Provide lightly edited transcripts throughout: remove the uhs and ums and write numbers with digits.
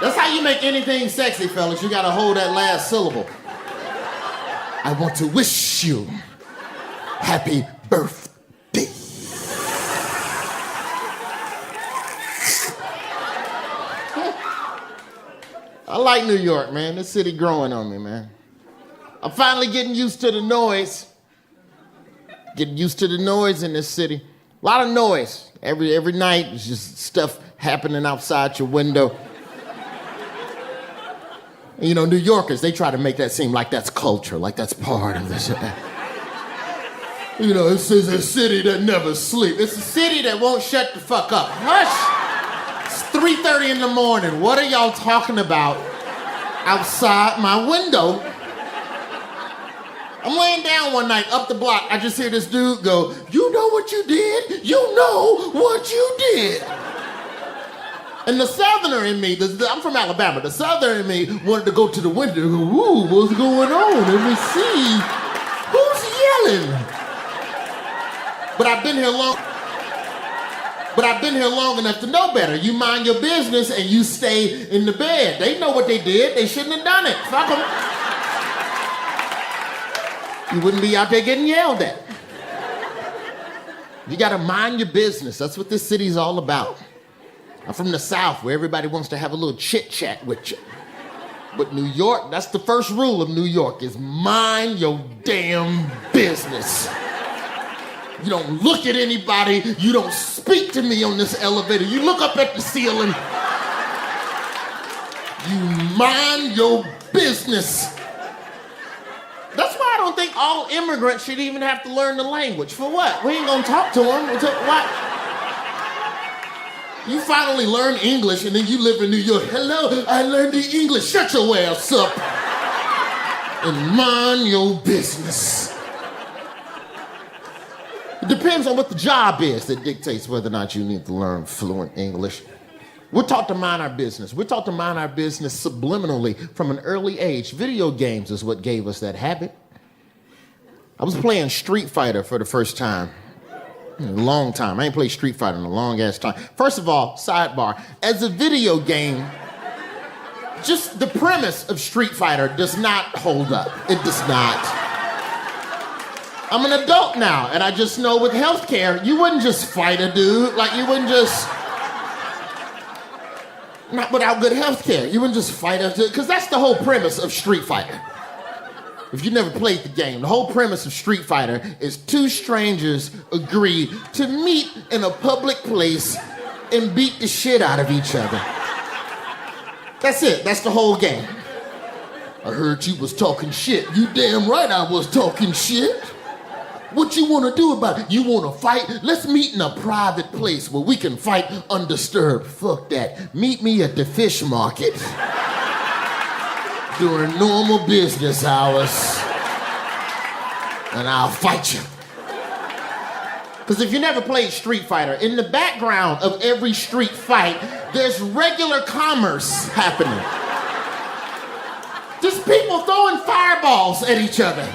That's how you make anything sexy, fellas. You gotta hold that last syllable. I want to wish you happy birthday. I like New York, man. This city growing on me, man. I'm finally getting used to the noise. Getting used to the noise in this city. A lot of noise. Every night, it's just stuff happening outside your window. You know, New Yorkers, they try to make that seem like that's culture, like that's part of this. You know, this is a city that never sleeps. It's a city that won't shut the fuck up. Hush! It's 3:30 in the morning. What are y'all talking about outside my window? I'm laying down one night up the block. I just hear this dude go, "You know what you did? You know what you did." And the southerner in me, I'm from Alabama, the southerner in me wanted to go to the window and go, "Ooh, what's going on? Let me see. Who's yelling?" But I've been here long enough to know better. You mind your business and you stay in the bed. They know what they did. They shouldn't have done it. Fuck them. You wouldn't be out there getting yelled at. You gotta mind your business. That's what this city's all about. I'm from the South, where everybody wants to have a little chit-chat with you. But New York, that's the first rule of New York, is mind your damn business. You don't look at anybody. You don't speak to me on this elevator. You look up at the ceiling. You mind your business. That's why I don't think all immigrants should even have to learn the language. For what? We ain't gonna talk to them. What? You finally learn English and then you live in New York. "Hello, I learned the English." Shut your ass up and mind your business. It depends on what the job is that dictates whether or not you need to learn fluent English. We're taught to mind our business. We're taught to mind our business subliminally from an early age. Video games is what gave us that habit. I was playing Street Fighter for the first time in a long time. I ain't played Street Fighter in a long ass time. First of all, sidebar, as a video game, just the premise of Street Fighter does not hold up. It does not. I'm an adult now, and I just know with healthcare, you wouldn't just fight a dude. Like, you wouldn't just... Not without good healthcare. You wouldn't just fight a dude, because that's the whole premise of Street Fighter. If you never played the game, the whole premise of Street Fighter is two strangers agree to meet in a public place and beat the shit out of each other. That's it. That's the whole game. I heard you was talking shit. You damn right I was talking shit. What you want to do about it? You want to fight? Let's meet in a private place where we can fight undisturbed. Fuck that. Meet me at the fish market during normal business hours, and I'll fight you. Because if you never played Street Fighter, in the background of every street fight, there's regular commerce happening. Just people throwing fireballs at each other.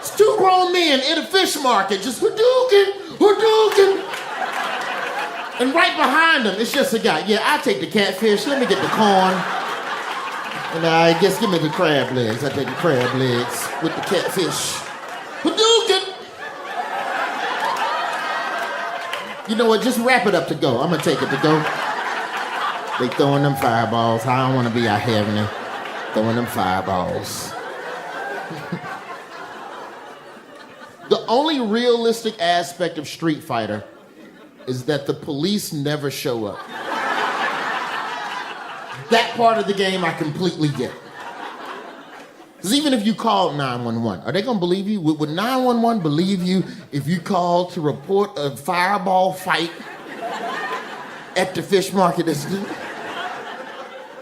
It's two grown men in a fish market, just Hadouken. And right behind them, it's just a guy. "Yeah, I'll take the catfish. Let me get the corn. And I guess give me the crab legs. I take the crab legs with the catfish. Hadouken! You know what? Just wrap it up to go. I'm gonna take it to go. They throwing them fireballs. I don't want to be out here having them throwing them fireballs. The only realistic aspect of Street Fighter is that the police never show up. That part of the game I completely get. Because even if you call 911, are they gonna believe you? Would 911 believe you if you called to report a fireball fight at the fish market?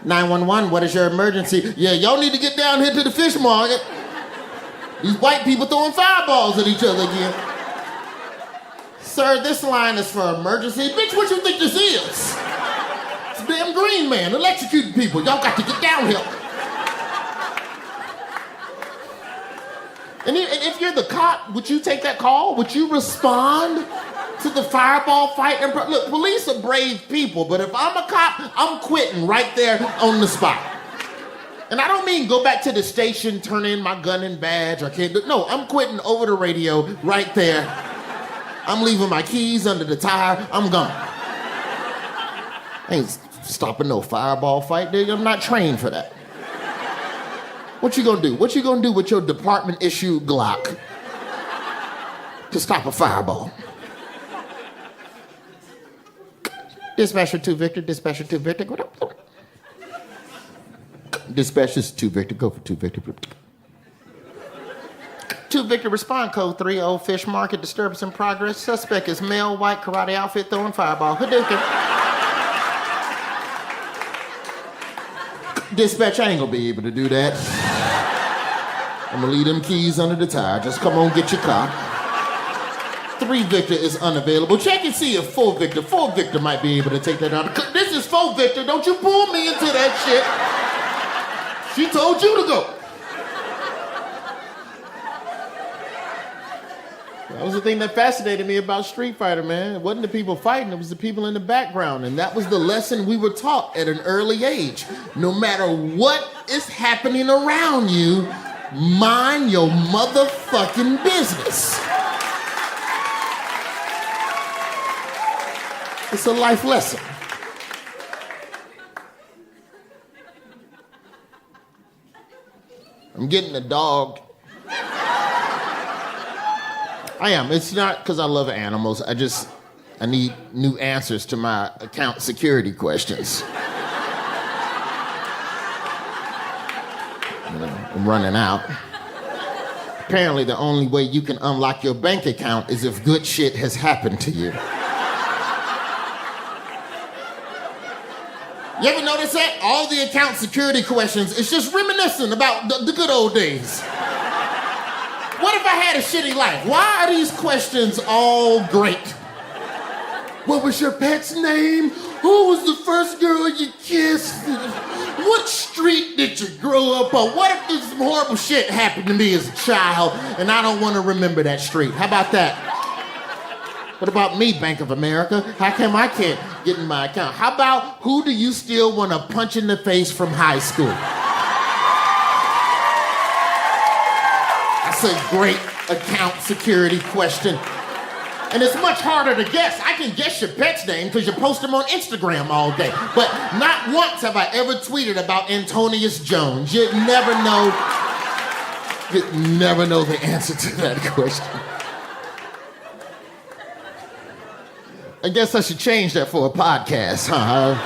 911, what is your emergency? "Yeah, y'all need to get down here to the fish market. These white people throwing fireballs at each other again." "Sir, this line is for emergency." "Bitch, what you think this is? It's a damn green man electrocuting people. Y'all got to get down here." And if you're the cop, would you take that call? Would you respond to the fireball fight. And look, police are brave people, but if I'm a cop, I'm quitting right there on the spot. And I don't mean go back to the station, turn in my gun and badge. No, I'm quitting over the radio right there. I'm leaving my keys under the tire. I'm gone. I ain't stopping no fireball fight. I'm not trained for that. What you gonna do? What you gonna do with your department-issued Glock to stop a fireball? Dispatcher 2 Victor, Dispatcher 2 Victor, go down. Dispatcher 2 Victor, go for 2 Victor. 2 Victor, respond code 30, Fish Market, disturbance in progress. Suspect is male, white, karate outfit, throwing fireball. Hadouken. Dispatch, I ain't gonna be able to do that. I'm gonna leave them keys under the tire. Just come on, get your car. 3 Victor is unavailable. Check and see if 4 Victor. 4 Victor might be able to take that down. This is 4 Victor. Don't you pull me into that shit. She told you to go. That was the thing that fascinated me about Street Fighter, man. It wasn't the people fighting, it was the people in the background. And that was the lesson we were taught at an early age. No matter what is happening around you, mind your motherfucking business. It's a life lesson. I'm getting a dog. I am. It's not because I love animals. I need new answers to my account security questions. I'm running out. Apparently, the only way you can unlock your bank account is if good shit has happened to you. You ever notice that? All the account security questions, it's just reminiscent about the good old days. What if I had a shitty life? Why are these questions all great? What was your pet's name? Who was the first girl you kissed? What street did you grow up on? What if this horrible shit happened to me as a child and I don't want to remember that street? How about that? What about me, Bank of America? How come I can't get in my account? How about who do you still want to punch in the face from high school? That's a great account security question. And it's much harder to guess. I can guess your pet's name because you post them on Instagram all day. But not once have I ever tweeted about Antonius Jones. You'd never know the answer to that question. I guess I should change that for a podcast, huh?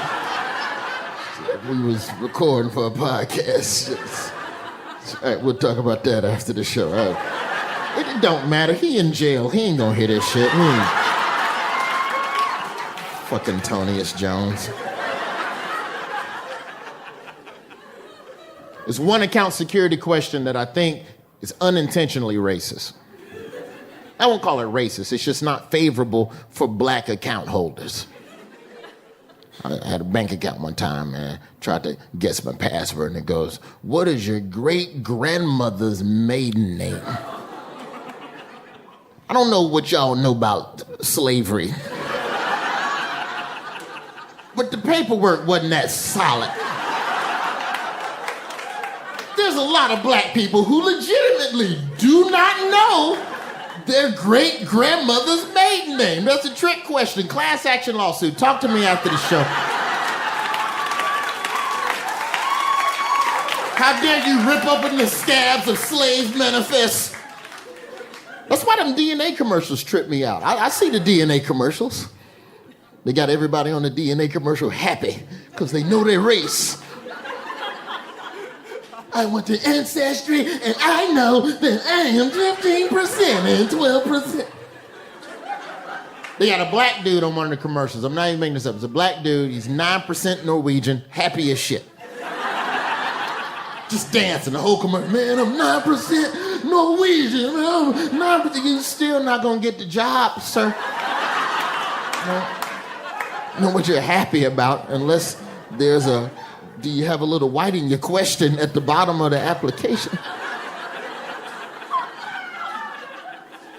We was recording for a podcast. All right, we'll talk about that after the show. All right. It don't matter. He in jail. He ain't gonna hear this shit. Fucking Antonius Jones. There's one account security question that I think is unintentionally racist. I won't call it racist. It's just not favorable for black account holders. I had a bank account one time and tried to guess my password and it goes, what is your great-grandmother's maiden name? I don't know what y'all know about slavery. But the paperwork wasn't that solid. There's a lot of black people who legitimately do not know their great-grandmother's maiden name. That's a trick question. Class action lawsuit. Talk to me after the show. How dare you rip open the scabs of slave manifests? That's why them DNA commercials trip me out. I see the DNA commercials. They got everybody on the DNA commercial happy because they know their race. I went to Ancestry, and I know that I am 15% and 12%. They got a black dude on one of the commercials. I'm not even making this up. It's a black dude. He's 9% Norwegian, happy as shit. Just dancing the whole commercial. Man, I'm 9% Norwegian. I'm 9%. You're still not going to get the job, sir. Know what you're happy about unless there's a... Do you have a little white in your question at the bottom of the application?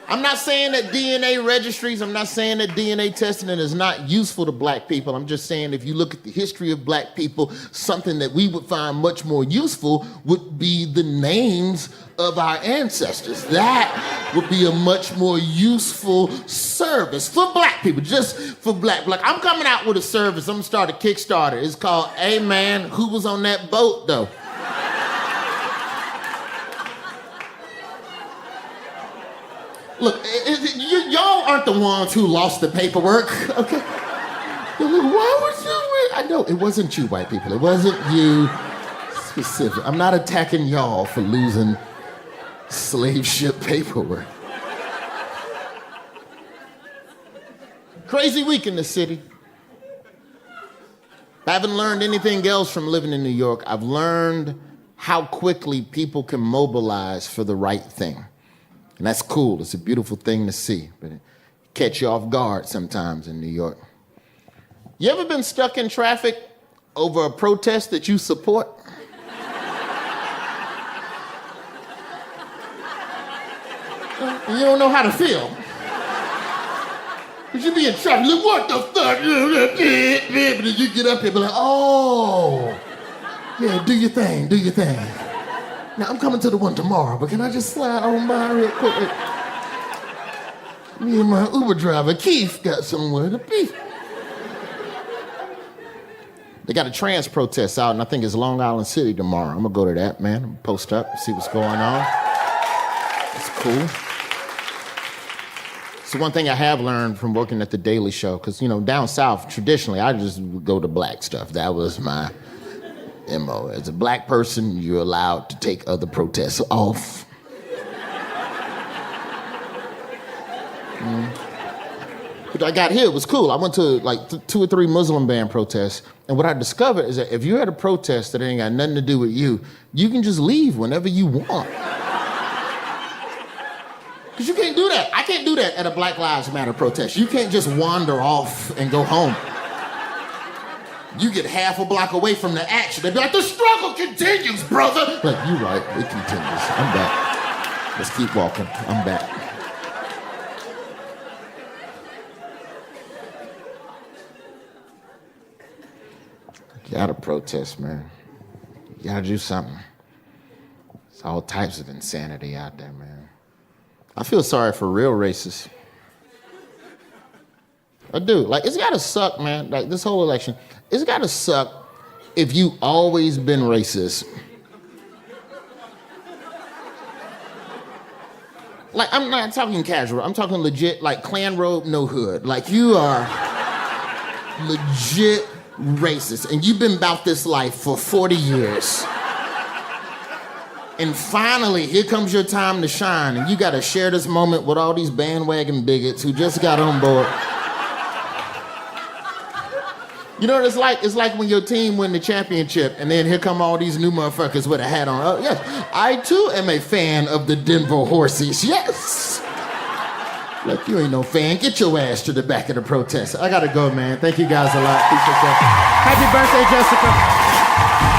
I'm not saying that DNA registries, I'm not saying that DNA testing is not useful to black people. I'm just saying if you look at the history of black people, something that we would find much more useful would be the names of our ancestors. That would be a much more useful service for black people, just for black. I'm coming out with a service. I'm gonna start a Kickstarter. It's called, Hey Man, Who Was on That Boat Though? Look, y'all aren't the ones who lost the paperwork, okay? You're like, why would you? I know, it wasn't you, white people. It wasn't you specific. I'm not attacking y'all for losing slave ship paperwork. Crazy week in the city. I haven't learned anything else from living in New York. I've learned how quickly people can mobilize for the right thing. And that's cool. It's a beautiful thing to see, but it catch you off guard sometimes in New York. You ever been stuck in traffic over a protest that you support? You don't know how to feel. Because you be in traffic, look, what the fuck? But then you get up here and be like, oh, yeah, do your thing, do your thing. Now, I'm coming to the one tomorrow, but can I just slide on by real quick? Me and my Uber driver, Keith, got somewhere to be. They got a trans protest out, and I think it's Long Island City tomorrow. I'm gonna go to that, man. I'm gonna post up, see what's going on. It's cool. So one thing I have learned from working at The Daily Show, because, you know, down south, traditionally, I just would go to black stuff. That was my MO. As a black person, you're allowed to take other protests off. But I got here, it was cool. I went to like 2 or 3 Muslim band protests, and what I discovered is that if you're at a protest that ain't got nothing to do with you, you can just leave whenever you want. Because you can't do that. I can't do that at a Black Lives Matter protest. You can't just wander off and go home. You get half a block away from the action. They'd be like, the struggle continues, brother. Like, you're right, it continues. I'm back. Let's keep walking. I'm back. You gotta protest, man. You gotta do something. There's all types of insanity out there, man. I feel sorry for real racists. I do. Like, it's gotta suck, man. Like, this whole election, it's gotta suck if you always been racist. Like, I'm not talking casual. I'm talking legit, like, Klan robe, no hood. Like, you are legit racist, and you've been about this life for 40 years. And finally, here comes your time to shine, and you gotta share this moment with all these bandwagon bigots who just got on board. You know what it's like? It's like when your team win the championship, and then here come all these new motherfuckers with a hat on. Oh, yes, I too am a fan of the Denver Horses, yes. Look, you ain't no fan. Get your ass to the back of the protest. I gotta go, man. Thank you guys a lot. Appreciate that. Happy birthday, Jessica.